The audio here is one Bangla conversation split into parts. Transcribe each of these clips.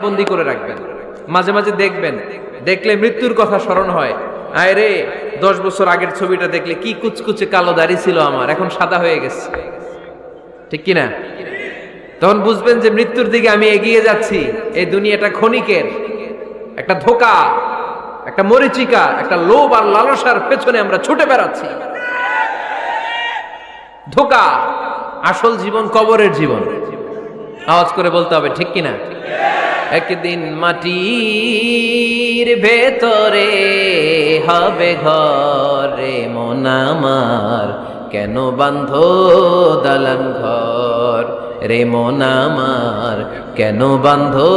বন্দি করে রাখবেন, মাঝে মাঝে দেখবেন, দেখলে মৃত্যুর কথা স্মরণ হয়। আয় রে, 10 বছর আগের ছবিটা দেখলে কি কুচকুচে কালো দাড়ি ছিল আমার, এখন সাদা হয়ে গেছে, ঠিক কিনা? তখন বুঝবেন যে মৃত্যুর দিকে আমি এগিয়ে যাচ্ছি। এই দুনিয়াটা ক্ষণিকের, একটা ধোঁকা, একটা মরিচিকা, একটা লোভ আর লালসার পেছনে আমরা ছুটে বেড়াচ্ছি। ধোঁকা, আসল জীবন কবরের জীবন। আওয়াজ করে বলতে হবে, ঠিক কিনা? একদিন মাটির ভেতরে হবে ঘর, রে মন আমার কেন বাঁধো দালান ঘর, রে মন আমার কেন বাঁধো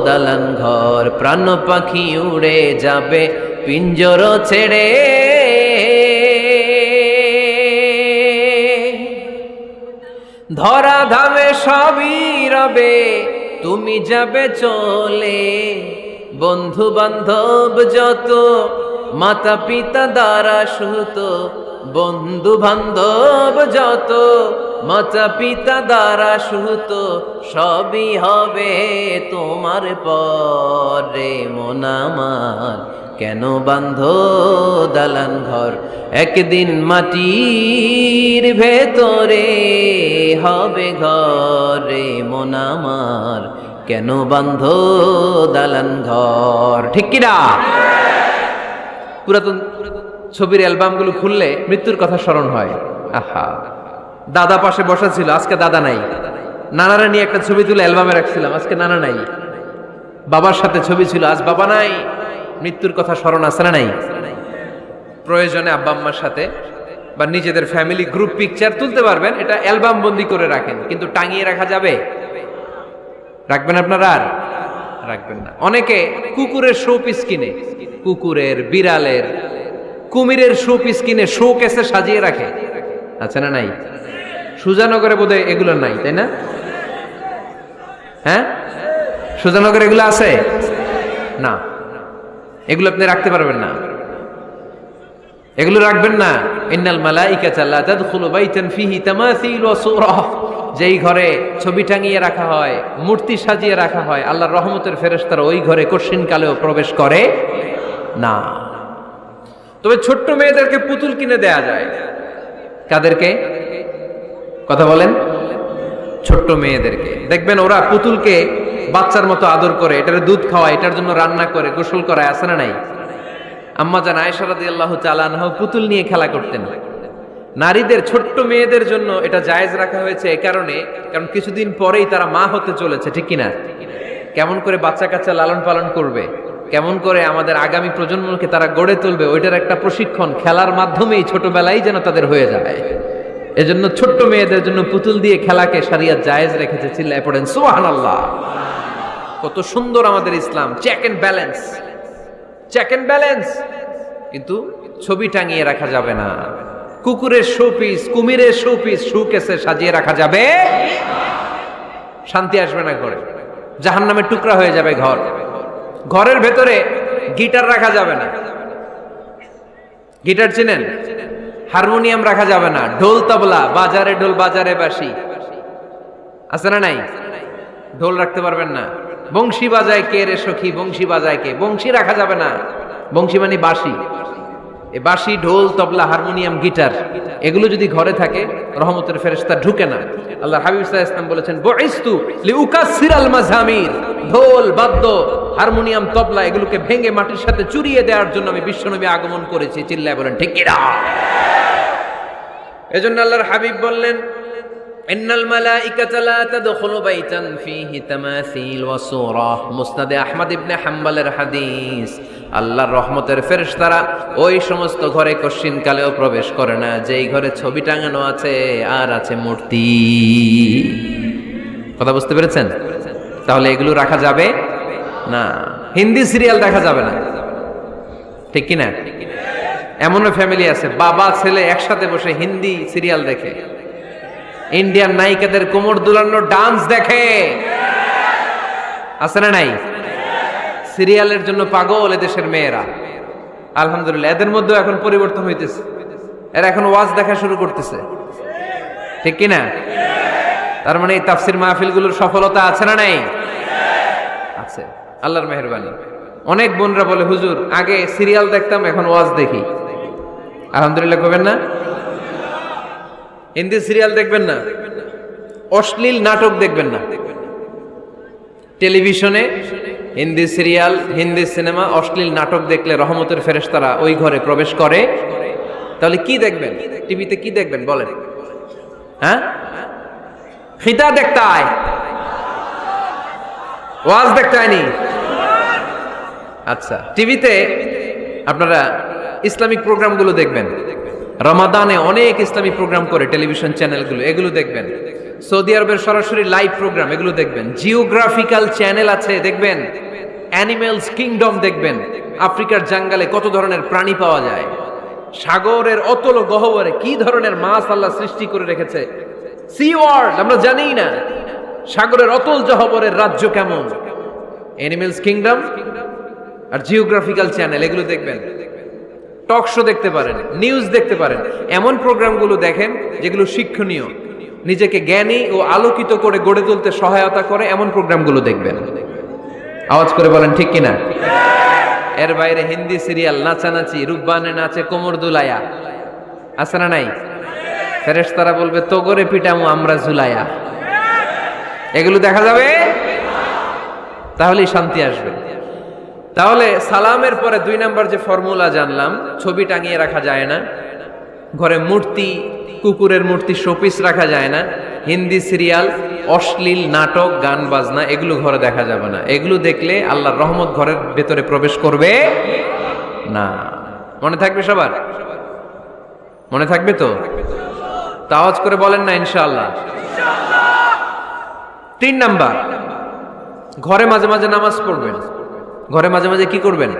দালান ঘর। প্রাণ পাখি উড়ে যাবে পিঞ্জর ছেড়ে, ধরা ধামে সবই রবে তুমি যাবে চলে। বন্ধু বান্ধব যত মাতা পিতা দ্বারা সুত, বন্ধু বান্ধব যত মাতা পিতা দ্বারা সুত, সবই হবে তোমার পরে। মন আমার কেন বাঁধো দালান ঘর, একদিন মাটির ভেতরে হবে ঘরে। মন আমার কেন বাঁধো দালান ঘর, ঠিক কিনা? পুরাতন ছবির অ্যালবামগুলো খুললে মৃত্যুর কথা স্মরণ হয়। আহা, দাদা পাশে বসা ছিল, আজকে দাদা নাই। নানারা নিয়ে একটা ছবি তুলে অ্যালবামে রাখছিলাম, আজকে নানা নাই। বাবার সাথে ছবি ছিল, আজ বাবা নাই। মৃত্যুর কথা স্মরণ আছে না নাই? প্রয়োজনে আব্বা আম্মার সাথে বা নিজেদের ফ্যামিলি গ্রুপ পিকচার তুলতে পারবেন, এটা অ্যালবাম বন্দি করে রাখেন, কিন্তু টাঙিয়ে রাখা যাবে? রাখবেন আপনারা? আর রাখবেন না। অনেকে কুকুরের শো পিস কিনে, কুকুরের, বিড়ালের, কুমিরের শো পিস কিনে শো কেসে সাজিয়ে রাখে, আছে না নাই? সুজানগরে বোধহয় এগুলো নাই, তাই না? হ্যাঁ, সুজানগরে এগুলো আছে না? এগুলো আপনি রাখতে পারবেন না, এগুলো রাখবেন না। ইন্নাল মালাইকাতা লা তাদখুলু বাইতান ফিহি তামাসিল ওয়া সূরা, যেই ঘরে ছবি টাঙিয়ে রাখা হয়, মূর্তি সাজিয়ে রাখা হয়, আল্লাহর রহমতের ফেরেশতারা ওই ঘরে কঠিন কালেও প্রবেশ করে না। তবে ছোট্ট মেয়েদেরকে পুতুল কিনে দেয়া যায়। কাদেরকে? কথা বলেন। ছোট্ট মেয়েদেরকে দেখবেন, ওরা পুতুলকে বাচ্চার মতো আদর করে, এটার দুধ খাওয়ায়, এটার জন্য রান্না করে, গোসল করায়, আছে না নাই? আম্মা জান আয়েশা রাদিয়াল্লাহু তাআলা আনহা পুতুল নিয়ে খেলা করতেন। নারীদের, ছোট্ট মেয়েদের জন্য এটা জায়েজ রাখা হয়েছে এই কারণে, কারণ কিছুদিন পরেই তারা মা হতে চলেছে, ঠিক কিনা? কেমন করে বাচ্চা কাচ্চা লালন পালন করবে, কেমন করে আমাদের আগামী প্রজন্মকে তারা গড়ে তুলবে, ওইটার একটা প্রশিক্ষণ খেলার মাধ্যমেই ছোটবেলায় যেন তাদের হয়ে যায়। এজন্য ছোট্ট মেয়েদের জন্য পুতুল দিয়ে খেলাকে শরিয়ত জায়েজ রেখেছে। চিল্লায় পড়েন সুবহানাল্লাহ। কত সুন্দর আমাদের Islam, check and balance, check and balance. কিন্তু ছবি টাঙিয়ে রাখা যাবে না। কুকুরের শোপিস, কুমিরের শোপিস শোকেসে সাজিয়ে রাখা যাবে, শান্তি আসবে না ঘরে, জাহান্নামের টুকরা হয়ে যাবে ঘর। ঘরের ভেতরে গিটার রাখা যাবে না। গিটার চেনেন? হারমোনিয়াম রাখা যাবে না। ঢোল তবলা, বাজারে ঢোল বাজারে বাঁশি, আছে না নাই? ঢোল রাখতে পারবেন না। বংশী বাজায় কে রে সখী, বংশী বাজায় কে? বংশী রাখা যাবে না। বংশী মানে বাঁশি। এই বাঁশি, ঢোল, তবলা, হারমোনিয়াম, গিটার, এগুলো যদি ঘরে থাকে রহমতের ফেরেশতা ঢুকে না। আল্লাহ হাবিব সাল্লাল্লাহু আলাইহি ওয়াসাল্লাম বলেছেন, বুইসতু লিউকাসসিরাল মাযামির, ঢোল, বাদ্য, হারমোনিয়াম, তবলা এগুলোকে ভেঙে মাটির সাথে চুরিয়ে দেওয়ার জন্য আমি বিশ্বনবী আগমন করেছি। চিল্লায় বলেন ঠিক কিনা? এজন্য আল্লাহর হাবিব বললেন, ইন্নাল মালাইকাতা লা তাদখুলু বাইতান ফীহি তামাসিল ওয়া সূরা। মুসনাদে আহমদ ইবনে হাম্বলের হাদিস। আল্লাহর রহমতের ফেরেশতারা ওই সমস্ত ঘরে কশিন কালেও প্রবেশ করে না যেই ঘরে ছবি টাঙানো আছে আর আছে মূর্তি। কথা বুঝতে পেরেছেন? তাহলে এগুলো রাখা যাবে না। হিন্দি সিরিয়াল দেখা যাবে না, ঠিক কিনা? এমনও ফ্যামিলি আছে, বাবা ছেলে একসাথে বসে হিন্দি সিরিয়াল দেখে, ইন্ডিয়ান নায়িকাদের কোমর দুলানো ডান্স দেখে, আছে না নাই? সিরিয়ালের জন্য পাগল এদেশের মেয়েরা। আলহামদুলিল্লাহ, এদের মধ্যেও এখন পরিবর্তন হইতেছে। এরা এখন ওয়াজ দেখা শুরু করতেছে, ঠিক কিনা? তার মানে এই তাফসির মাহফিলগুলোর সফলতা আছে না নাই? আছে, আল্লাহর মেহেরবানি। অনেক বোনরা বলে হুজুর আগে সিরিয়াল দেখতাম এখন ওয়াজ দেখি। আলহামদুলিল্লাহ করবেন না? হিন্দি সিরিয়াল দেখবেন না, অশ্লীল নাটক দেখবেন না। টেলিভিশনে হিন্দি সিরিয়াল, হিন্দি সিনেমা, অশ্লীল নাটক দেখলে রহমতের ফেরেশতারা ওই ঘরে প্রবেশ করে। তাহলে কি দেখবেন? টিভিতে কি দেখবেন বলেন? হ্যাঁ, খিতা দেখতে আয়, ওয়াজ দেখতে আয়নি। আচ্ছা, টিভিতে আপনারা ইসলামিক প্রোগ্রামগুলো দেখবেন। রমাদানে অনেক ইসলামিক প্রোগ্রাম করে টেলিভিশন চ্যানেলগুলো, এগুলো দেখবেন। সৌদি আরবের সরাসরি লাইভ প্রোগ্রাম, এগুলো দেখবেন। জিওগ্রাফিক্যাল চ্যানেল আছে, দেখবেন। অ্যানিমেলস কিংডম দেখবেন। আফ্রিকার জঙ্গলে কত ধরনের প্রাণী পাওয়া যায়, সাগরের অতল গহ্বরে কি ধরনের মাছ আল্লাহ সৃষ্টি করে রেখেছে, সি ওয়ার্ল্ড আমরা জানি না, সাগরের অতল গহ্বরের রাজ্য কেমন। অ্যানিমেলস কিংডম আর জিওগ্রাফিক্যাল চ্যানেল, এগুলো দেখবেন। টক শো দেখতে পারেন, নিউজ দেখতে পারেন। এমন প্রোগ্রামগুলো দেখেন যেগুলো শিক্ষণীয়, নিজেকে জ্ঞানী ও আলোকিত করে গড়ে তুলতে সহায়তা করে, এমন প্রোগ্রামগুলো দেখবেন। আওয়াজ করে বলেন ঠিক কিনা? এর বাইরে হিন্দি সিরিয়াল, নাচানাচি, রূপবানে নাচে কোমর দুলায়া, আছে না নাই? ফেরেশতারা বলবে তো করে পিটামু আমরা ঝুলায়া। এগুলো দেখা যাবে, তাহলেই শান্তি আসবে। তাহলে সালামের পরে 2 নাম্বার যে ফর্মুলা জানলাম, ছবি টাঙিয়ে রাখা যায় না, ঘরে মূর্তি, কুকুরের মূর্তি, শোপিস রাখা যায় না, হিন্দি সিরিয়াল, অশ্লীল নাটক, গান বাজনা, এগুলো ঘরে দেখা যাবে না। এগুলো দেখলে আল্লাহর রহমত ঘরের ভেতরে প্রবেশ করবে না। মনে থাকবে সবার? মনে থাকবে তো? আওয়াজ করে বলেন না ইনশাআল্লাহ। 3 নাম্বার, ঘরে মাঝে মাঝে নামাজ পড়বেন। ঘরে মাঝে মাঝে কি করবেন?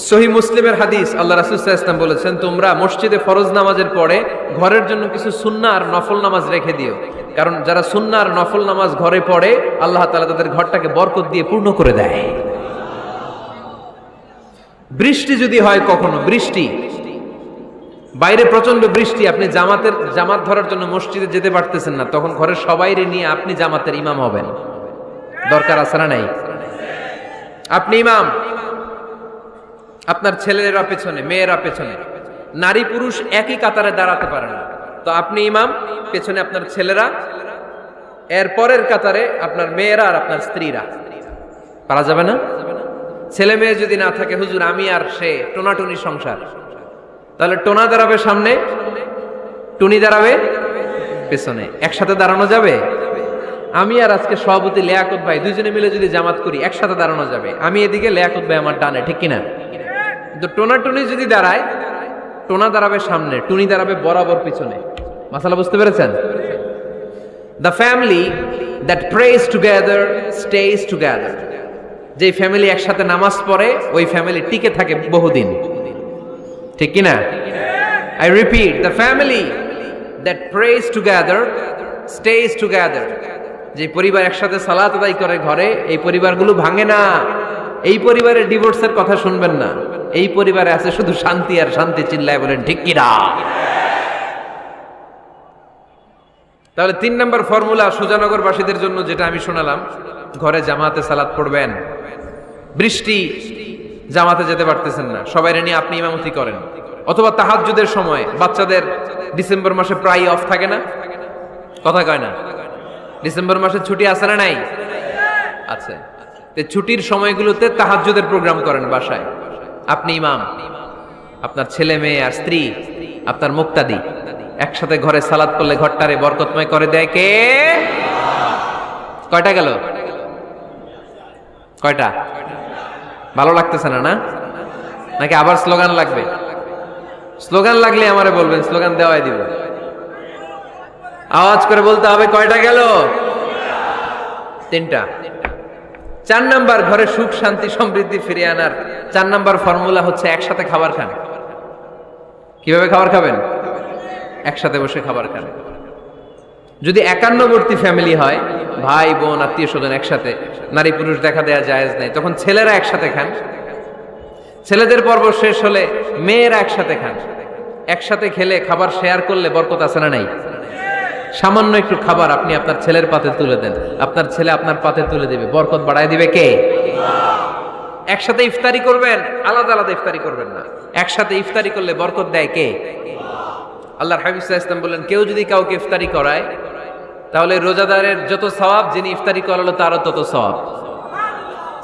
সহিহ মুসলিমের হাদিস, আল্লাহ রাসূল সাল্লাল্লাহু আলাইহি ওয়াসাল্লাম বলেছেন, তোমরা মসজিদে ফরজ নামাজের পরে ঘরের জন্য কিছু সুন্নাহ আর নফল নামাজ রেখে দিও। কারণ যারা সুন্নাহ আর নফল নামাজ ঘরে পড়ে, আল্লাহ তাআলা তাদের ঘরটাকে বরকত দিয়ে পূর্ণ করে দেয়। বৃষ্টি যদি হয় কখনো, বৃষ্টি, বাইরে প্রচন্ড বৃষ্টি, আপনি জামাত ধরার জন্য মসজিদে যেতে পারতেছেন না, তখন ঘরের সবাইরে নিয়ে আপনি জামাতের ইমাম হবেন। দরকার আছে না নাই? আপনি ইমাম, আপনার ছেলেরা পেছনে, মেয়েরা পেছনে, নারী পুরুষ একই কাতারে দাঁড়াতে পারে না, তো আপনি ইমাম, পেছনে আপনার ছেলেরা, এর পরের কাতারে আপনার মেয়েরা আর আপনার স্ত্রীরা। পারা যাবে না? ছেলে মেয়ে যদি না থাকে, হুজুর আমি আর সে টোনাটুনি সংসার, তাহলে টোনা দাঁড়াবে সামনে, টুনি দাঁড়াবে পেছনে, একসাথে দাঁড়ানো যাবে? আমি আর আজকে সভাপতি লিয়াকত ভাই দুইজনে মিলে যদি জামাত করি, একসাথে দাঁড়ানো যাবে। আমি এদিকে, লিয়াকত ভাই আমার ডানে, ঠিক কিনা? কিন্তু টোনা টুনি যদি দাঁড়ায়, টোনা দাঁড়াবে সামনে, টুনি দাঁড়াবে বরাবর পিছনে। মাসালা বুঝতে পেরেছেন? The family that prays together stays together. যে ফ্যামিলি একসাথে নামাজ পড়ে, ওই ফ্যামিলি টিকে থাকে বহুদিন, ঠিক কিনা? I repeat, the family that prays together stays together. যে পরিবার একসাথে সালাত আদায় করে ঘরে, এই পরিবারগুলো ভাঙে না। এই পরিবারে ডিভোর্সের কথা শুনবেন না। এই পরিবারে আছে শুধু শান্তি আর শান্তি। চিল্লায় বলেন ঠিক কিনা? তাহলে 3 নম্বর ফর্মুলা সুজানগরবাসীদের জন্য যেটা আমি শোনালাম, ঘরে জামাতে সালাত পড়বেন। বৃষ্টি, জামাতে যেতে পারতেছেন না, সবাইরে নিয়ে আপনি ইমামতি করেন। অথবা তাহাজ্জুদের সময়, বাচ্চাদের ডিসেম্বর মাসে প্রায় অফ থাকে না? কথা কয় না? ডিসেম্বর মাসে ছুটি আছে না নাই? আছে। ছুটির সময়গুলোতে তাহাজ্জুদের প্রোগ্রাম করেন বাসায়। আপনি ইমাম, আপনার ছেলে মেয়ে আর স্ত্রী, আপনার মুক্তাদি, একসাথে ঘরে সালাত পড়লে ঘরটারে বরকতময় করে দেয় কে? কয়টা গেল? কয়টা? ভালো লাগতেছে না? না নাকি আবার স্লোগান লাগবে? স্লোগান লাগলে আমারে বলবেন, স্লোগান দেওয়াই দিব। আওয়াজ করে বলতে হবে কয়টা গেল? 3টা। 4 নাম্বার, ঘরে সুখ শান্তি সমৃদ্ধি ফিরিয়ে আনার 4 নাম্বার ফর্মুলা হচ্ছে একসাথে খাবার খান। কিভাবে খাবার খাবেন? একসাথে বসে খাবার খান। যদি একান্নবর্তী ফ্যামিলি হয়, ভাই বোন আত্মীয় স্বজন একসাথে, নারী পুরুষ দেখা দেয়া জায়েজ নেই, তখন ছেলেরা একসাথে খান। ছেলেদের পর্ব শেষ হলে মেয়েরা একসাথে খান। একসাথে খেলে, খাবার শেয়ার করলে বরকত আছে না নাই? সামান্য একটু খাবার আপনি আপনার ছেলের পাতে তুলে দেন, আপনার ছেলে আপনার পাতে তুলে দিবে, বরকত বাড়ায় দিবে কে? একসাথে ইফতারি করবেন, আলাদা আলাদা ইফতারি করবেন না। একসাথে ইফতারি করলে বরকত দেয় কে? আল্লাহর হাবিব সাল্লাল্লাহু আলাইহি ওয়াসাল্লাম বললেন, কেউ যদি কাউকে ইফতারি করায় তাহলে রোজাদারের যত সওয়াব, যিনি ইফতারি করালো তারও তত সওয়াব।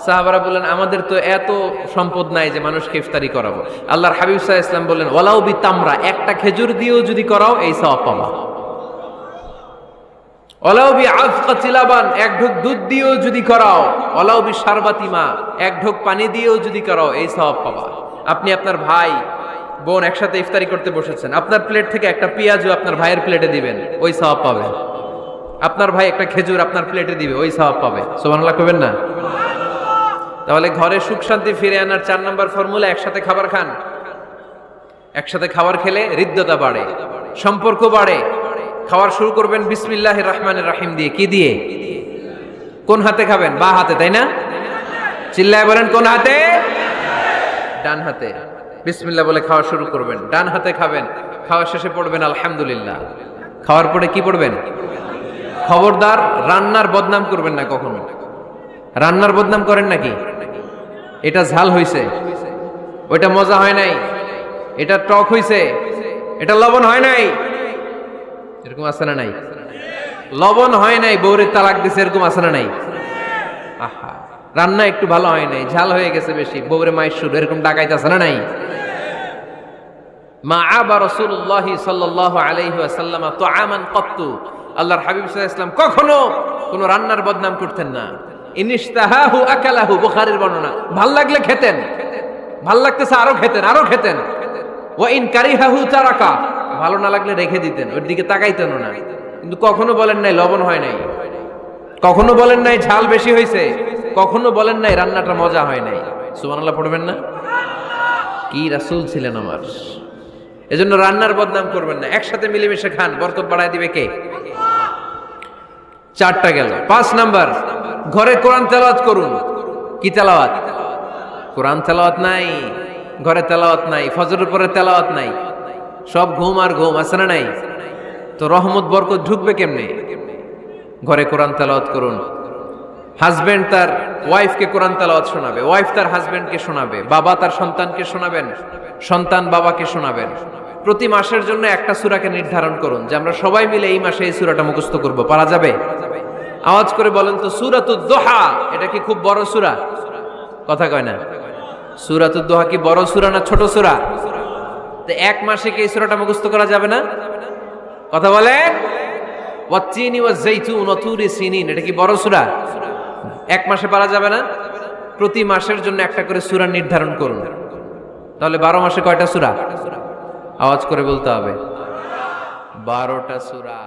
সাহাবারা বললেন, আমাদের তো এত সম্পদ নাই যে মানুষকে ইফতারি করাবো। আল্লাহর হাবিব সাল্লাল্লাহু আলাইহি ওয়াসাল্লাম বললেন, ওয়ালাউ বিতামরা, একটা খেজুর দিয়েও যদি করাও এই সওয়াব পাবা। ওয়ালাউ বিআফকাতি লাবান, এক ঢোক দুধ দিয়েও যদি করাও, ওয়ালাউ বিশারবাতি মা, এক ঢোক পানি দিয়েও যদি করাও এই সওয়াব পাবা। আপনি আপনার ভাই বোন একসাথে ইফতারি করতে বসেছেন, আপনার প্লেট থেকে একটা পেঁয়াজও আপনার ভাইয়ের প্লেটে দিবেন, ওই সওয়াব পাবেন। আপনার ভাই একটা খেজুর আপনার প্লেটে দিবে, ওই সওয়াব পাবে। সুবহানাল্লাহ কইবেন না? তাহলে ঘরে সুখ শান্তি ফিরে আনার 4 নম্বর ফর্মুলা, একসাথে খাবার খান। একসাথে খাবার খেলে হৃদ্যতা বাড়ে, সম্পর্ক বাড়ে। খাবার শুরু করবেন বিসমিল্লাহির রহমানির রহিম দিয়ে। কি দিয়ে? কোন হাতে খাবেন? বা হাতে, তাই না? চিল্লায় বলেন, কোন হাতে? ডান হাতে। বিসমিল্লাহ বলে খাওয়া শুরু করবেন, ডান হাতে খাবেন। খাওয়া শেষে পড়বেন আলহামদুলিল্লাহ। খাওয়ার পরে কি পড়বেন? খবরদার রান্নার বদনাম করবেন না কখনো। রান্নার বদনাম করেন নাকি? এটা ঝাল হইছে, ওইটা মজা হয় নাই, এটা টক হইছে, এটা লবণ হয় নাই, এরকম আছে না নাই? লবণ হয় নাই, বউরে তালাক দিছে, এরকম আছে না নাই? আহা, রান্না একটু ভালো হয় নাই, ঝাল হয়ে গেছে বেশি, বউরে মায়ের সুর, এরকম ডাকাইতে আছে না নাই? মা আবা রাসূলুল্লাহ সাল্লাল্লাহু আলাইহি ওয়াসাল্লাম তুআমান ক্বাত্তু, আল্লাহর হাবিব সাল্লাল্লাহু আলাইহি ওয়াসাল্লাম কখনো কোনো রান্নার বদনাম করতেন না। ইনিশতাহাহু আকালাহু, বুখারীর বর্ণনা। ভাল লাগলে খেতেন, ভাল লাগতেছে আরো খেতেন, আরো খেতেন। ওয়া ইন কারিহাহু তারাকা, ভালো না লাগলে রেখে দিতেন, ওর দিকে তাকাইতেন না। কিন্তু কখনো বলেন নাই লবণ হয় নাই, কখনো বলেন নাই ঝাল বেশি হয়েছে, কখনো বলেন নাই রান্নাটা মজা হয় নাই। সুবহানাল্লাহ পড়বেন না? কি রাসূল ছিলেন আমার। এজন্য রান্নার বদনাম করবেন না, একসাথে মিলেমিশে খান, বরকত বাড়ায় দিবে কে? 4টা গেল। 5 নাম্বার, ঘরে কোরআন তেলাওয়াত করুন। কি তেলাওয়াত? কোরআন তেলাওয়াত নাই, ঘরে তেলাওয়াত নাই, ফজরের পরে তেলাওয়াত নাই, সব ঘুম আর ঘুম, আছে না নাই? তো রহমত বরকত ঢুকবে কেমনে? ঘরে কোরআন তেলাওয়াত করুন। হাজবেন্ড তার ওয়াইফকে কোরআন তেলাওয়াত শোনাবে, ওয়াইফ তার হাজবেন্ডকে শোনাবে, বাবা তার সন্তানকে শোনাবেন, সন্তান বাবাকে শোনাবেন। প্রতি মাসের জন্য একটা সূরাকে নির্ধারণ করুন যে আমরা সবাই মিলে এই মাসে এই সূরাটা মুখস্থ করব। পারা যাবে? আওয়াজ করে বলেন তো, সূরাতুদ দোহা এটা কি খুব বড় সূরা? কথা কয় না। সূরাতুদ দোহা কি বড় সূরা না ছোট সূরা? তো এক মাসে কি এই সূরাটা মুখস্থ করা যাবে না? কথা বলেন। ওয়াত-তিনি ওয়াজ-যাইতুন ওয়া তুরি সিনিন, এটা কি বড় সূরা? এক মাসে পারা যাবে না? প্রতি মাসের জন্য একটা করে সূরা নির্ধারণ করুন। তাহলে 12 মাসে কয়টা সূরা? আওয়াজ করে বলতে হবে, 12টা সূরা।